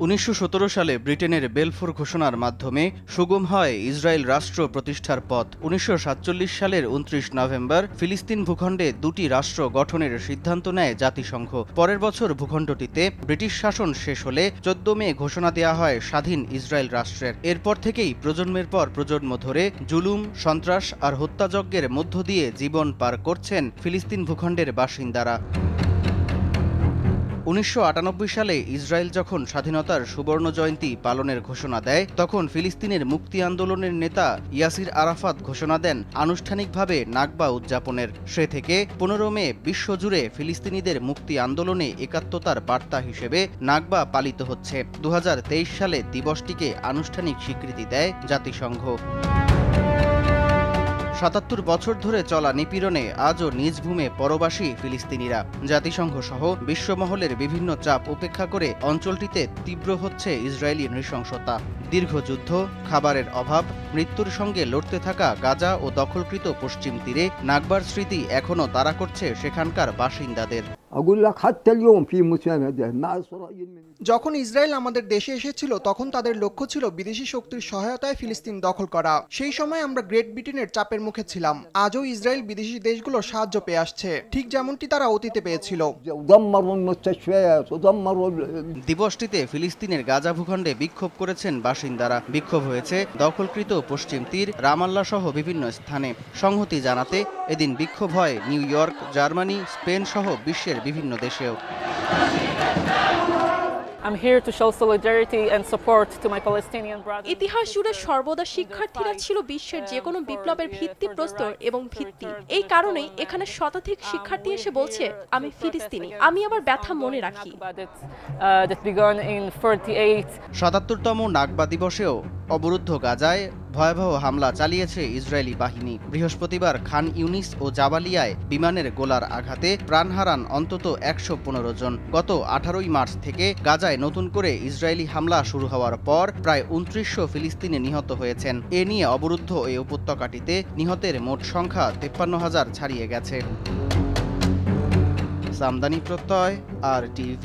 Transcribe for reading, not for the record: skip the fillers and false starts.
1917 সালে ব্রিটেনের বেলফোর ঘোষণার মাধ্যমে সুগম হয় ইসরায়েল রাষ্ট্র প্রতিষ্ঠার পথ। 1947 সালের 29 নভেম্বর ফিলিস্তিন ভূখণ্ডে দুটি রাষ্ট্র গঠনের সিদ্ধান্ত নেয় জাতিসংঘ। পরের বছর ভূখণ্ডটিতে ব্রিটিশ শাসন শেষ হলে 14 মে ঘোষণা দেওয়া হয় স্বাধীন ইসরায়েল রাষ্ট্রের। এরপর থেকেই প্রজন্মের পর প্রজন্ম ধরে জুলুম, সন্ত্রাস আর হত্যাযজ্ঞের মধ্য দিয়ে জীবন পার করছেন ফিলিস্তিন ভূখণ্ডের বাসিন্দারা। 1998 সালে ইসরায়েল যখন স্বাধীনতার সুবর্ণ জয়ন্তী পালনের ঘোষণা দেয়, তখন ফিলিস্তিনের মুক্তি আন্দোলনের নেতা ইয়াসির আরাফাত ঘোষণা দেন আনুষ্ঠানিকভাবে নাকবা উদযাপনের। সে থেকে 15 মে বিশ্বজুড়ে ফিলিস্তিনিদের মুক্তি আন্দোলনে একাত্মতার বার্তা হিসেবে নাকবা পালিত হচ্ছে। 2023 সালে দিবসটিকে আনুষ্ঠানিক স্বীকৃতি দেয় জাতিসংঘ। 77 বছর ধরে চলা নিপীড়নে আজও নিজ ভূমে পরবাসী ফিলিস্তিনিরা। জাতিসংঘ সহ বিশ্বমহলের বিভিন্ন চাপ উপেক্ষা করে অঞ্চলটিতে তীব্র হচ্ছে ইসরায়েলি নৃশংসতা। দীর্ঘ যুদ্ধ, খাবারের অভাব, মৃত্যুর সঙ্গে লড়তে থাকা গাজা ও দখলকৃত পশ্চিম তীরে নাকবার স্মৃতি এখনও তাড়া করছে সেখানকার বাসিন্দাদের। যখন ইসরায়েল আমাদের দেশে এসেছিল তখন তাদের লক্ষ্য ছিল বিদেশি শক্তির সহায়তায় ফিলিস্তিন দখল করা। সেই সময় আমরা গ্রেট ব্রিটেনের চাপের মুখে ছিলাম। আজও ইসরায়েল বিদেশি দেশগুলোর সাহায্য পেয়ে আসছে, ঠিক যেমনটি তারা অতীতে পেয়েছিল। দিবসটিতে ফিলিস্তিনের গাজা ভূখণ্ডে বিক্ষোভ করেছেন বাসিন্দারা। বিক্ষোভ হয়েছে দখলকৃত পশ্চিম তীর, রামাল্লা সহ বিভিন্ন স্থানে। সংহতি জানাতে এদিন বিক্ষোভ হয় নিউ ইয়র্ক, জার্মানি, স্পেন সহ বিশ্বের বিভিন্ন দেশেও। ইতিহাস জুড়ে সর্বদা শিক্ষার্থীরা ছিল বিশ্বের যে কোনো বিপ্লবের ভিত্তিপ্রস্তর এবং ভিত্তি। এই কারণেই এখানে শতাধিক শিক্ষার্থী এসে বলছে, আমি ফিলিস্তিনি, আমি আমার ব্যথা মনে রাখি। 77তম নাকবা দিবসেও অবরুদ্ধ গাজায় ভয়াবহ হামলা চালিয়েছে ইসরায়েলি বাহিনী। বৃহস্পতিবার খান ইউনিস ও জাবালিয়ায় বিমানের গোলার আঘাতে প্রাণ হারান অন্তত 115 জন। গত 18 মার্চ থেকে গাজায় নতুন করে ইসরায়েলি হামলা শুরু হওয়ার পর প্রায় 2900 ফিলিস্তিনি নিহত হয়েছেন। এ নিয়ে অবরুদ্ধ এই উপত্যকাটিতে নিহতের মোট সংখ্যা 53,000 ছাড়িয়ে গেছে। সামদানি প্রত্যয়, RTV।